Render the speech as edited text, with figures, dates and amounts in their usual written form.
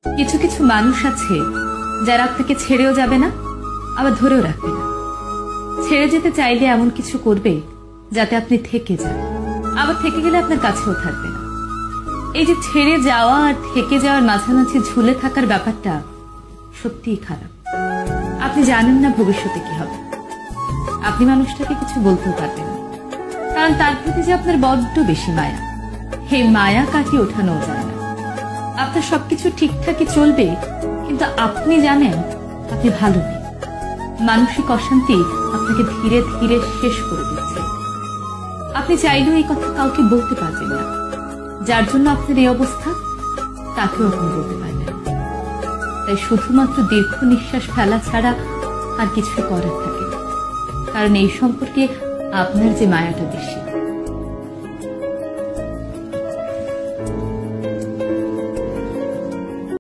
কিছু কিছু মানুষ আছে যারা আপনাকে ছেড়েও যাবে না, আবার ধরেও রাখবে না। ছেড়ে যেতে চাইলে এমন কিছু করবে যাতে আপনি থেকে যান, আবার থেকে গেলে আপনার কাছেও থাকবে না। এই যে ছেড়ে যাওয়া আর থেকে যাওয়ার মাঝামাঝি ঝুলে থাকার ব্যাপারটা সত্যিই খারাপ। আপনি জানেন না ভবিষ্যতে কি হবে। আপনি মানুষটাকে কিছু বলতেও পারবেন না, কারণ তার প্রতি যে আপনার বড্ড বেশি মায়া। এই মায়া কাটিয়ে ওঠানো যায় না। আপনার সবকিছু ঠিকঠাকই চলবে, কিন্তু আপনি জানেন আপনি ভালো নেই। মানসিক অশান্তি আপনাকে ধীরে ধীরে শেষ করে দিচ্ছে। আপনি চাইলেও এই কথা কাউকে বলতে পারবেন না। যার জন্য আপনার এই অবস্থা তাকেও আপনি বলতে পারবেন না। তাই শুধুমাত্র দীর্ঘ নিঃশ্বাস ফেলা ছাড়া আর কিছু করার থাকে না, কারণ এই সম্পর্কে আপনার যে মায়াটা বেশি।